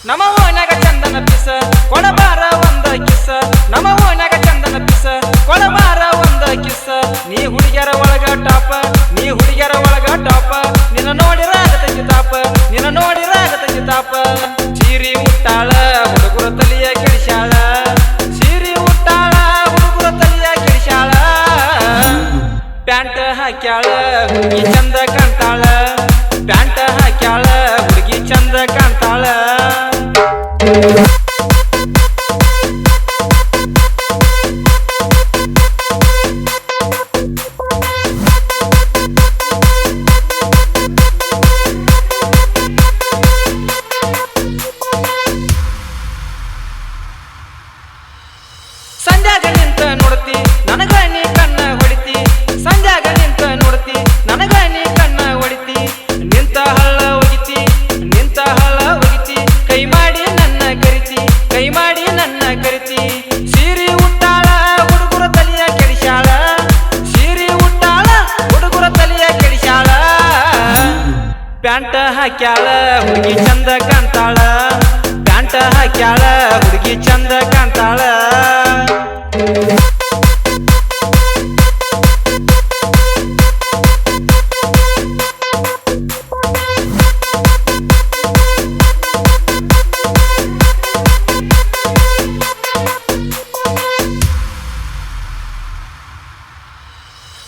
ನಮ್ಮ ಓನ್ಯಾಗ ಚಂದನ ಪಿಸ ಕೊಡಬಾರ ಒಂದ ಕಿಸ ನಮ್ಮ ಓನ್ಯಾಗ ಚಂದನ ಪಿಸ ಕೊಡಬಾರ ಒಂದ ಕಿಸ ನೀ ಹುಡುಗ್ಯಾರ ಒಳಗ ಟಾಪ ನೀ ಹುಡುಗ್ಯಾರ ಒಳಗ ಟಾಪ ನಿನ್ನ ನೋಡಿರ ಆಗತೈತಿ ತಾಪ ನಿನ್ನ ನೋಡಿರ ಆಗತೈತಿ ತಾಪ ಸೀರಿ ಉಟ್ಟಾಳ ಹುಡುಗರ ತಲಿಯ ಕೆಡಿಸ್ಯಾಳ ಸೀರಿ ಉಟ್ಟಾಳ ಹುಡುಗರ ತಲಿಯ ಕೆಡಿಸ್ಯಾಳ ಪ್ಯಾಂಟ್ ಹಾಕ್ಯಾಳ ಹುಡುಗಿ ಚಂದ ಕಾಣ್ತಾಳ ಪ್ಯಾಂಟ್ ಹಾಕ್ಯಾಳ ಹುಡುಗಿ ಚಂದ ಕಾಣ್ತಾಳ ಸಂಜಾಗ ನಿಂತ ನೋಡ್ತಿ ನನಗ ನೀ ಕಣ್ಣ ಹೊಡಿತಿ ಸಂಜಾಗ ನಿಂತ ನೋಡ್ತಿ ನನಗ ನೀ ಕಣ್ಣ ಹೊಡಿತಿ ನಿಂತ ಹಳ್ಳ ಒಗಿತಿ ನಿಂತ ಹಳ್ಳ ಒಗಿತಿ ಕೈ ಮಾಡಿ ನನ್ನ ಕರಿತಿ ಕೈ ಮಾಡಿ ನನ್ನ ಕರಿತಿ ಸೀರಿ ಉಟ್ಟಾಳ ಹುಡುಗರ ತಲಿಯ ಕೆಡಿಸ್ಯಾಳ ಸೀರಿ ಉಟ್ಟಾಳ ಹುಡುಗರ ತಲಿಯ ಕೆಡಿಸ್ಯಾಳ ಪ್ಯಾಂಟ್ ಹಾಕ್ಯಾಳ ಹುಡುಗಿ ಚಂದ ಕಾಣ್ತಾಳ ಪ್ಯಾಂಟ್ ಹಾಕ್ಯಾಳ ಹುಡುಗಿ ಚಂದ ಕಾಣ್ತಾಳ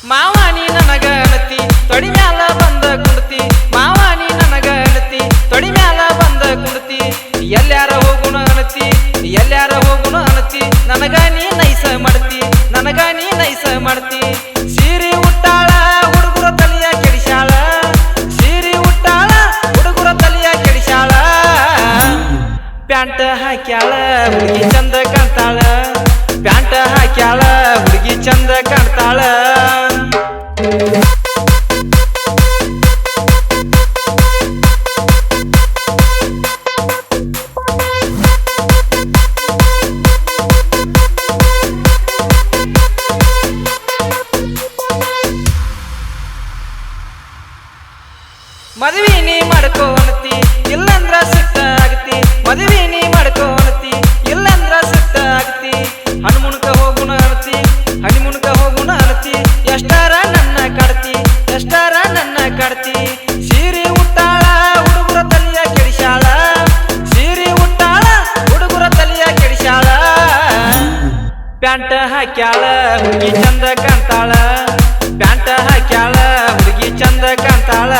ಮಾವಾನಿ ನನಗ ಅಣತಿ ತೊಡಿ ಮ್ಯಾಲ ಬಂದ ಕುಂಡತಿ ಮಾವಾನಿ ನನಗ ಅಣತಿ ತೊಡಿ ಮ್ಯಾಲ ಬಂದ ಕುಂಡತಿ ಎಲ್ಲಾರ ಹೋಗುಣ ಅಣತಿ ಎಲ್ಲಾರ ಹೋಗುಣ ಅಣತಿ ನನಗ ನೀ ನೈಸ ಮಾಡ್ತಿ ನನಗ ನೀ ನೈಸ ಮಾಡ್ತಿ ಸೀರೆ ಉಟ್ಟಾಳ ಹುಡುಗರ ತಲಿಯ ಕೆಡಿಸ್ಯಾಳ ಸೀರೆ ಉಟ್ಟಾಳ ಹುಡುಗರ ತಲಿಯ ಕೆಡಿಸ್ಯಾಳ ಪ್ಯಾಂಟ್ ಹಾಕ್ಯಾಳ ಹುಡುಗಿ ಚಂದ ಕಾಣ್ತಾಳ ಪ್ಯಾಂಟ್ ಹಾಕ್ಯಾಳ ಹುಡುಗಿ ಚಂದ ಕಾಣ್ತಾಳ ಮದುವೆ ನೀ ಮಾಡ್ಕೋ ಅಣತಿ ಇಲ್ಲಂದ್ರ ಸಿಟ್ಟ ಆಗತಿ ಮದುವೆ ನೀ ಮಾಡ್ಕೋ ಅಣತಿ ಇಲ್ಲಂದ್ರ ಸಿಟ್ಟ ಆಗತಿ ಹನುಮುನ್ಕ ಹೋಗುಣ ಅಣತಿ ಹನಿಮುನ್ಕ ಹೋಗುಣ ಅಣತಿ ಎಷ್ಟಾರ ನನ್ನ ಕಾಡ್ತಿ ಎಷ್ಟಾರ ನನ್ನ ಕಾಡ್ತಿ ಸೀರೆ ಉಟ್ಟಾಳ ಹುಡುಗರ ತಲಿಯ ಕೆಡಿಸ್ಯಾಳ ಸೀರೆ ಉಟ್ಟಾಳ ಹುಡುಗರ ತಲಿಯ ಕೆಡಿಸ್ಯಾಳ ಪ್ಯಾಂಟ್ ಹಾಕ್ಯಾಳ ಹುಡುಗಿ ಚಂದ ಕಾಣ್ತಾಳ ಪ್ಯಾಂಟ್ ಹಾಕ್ಯಾಳ ಹುಡುಗಿ ಚಂದ ಕಾಣ್ತಾಳ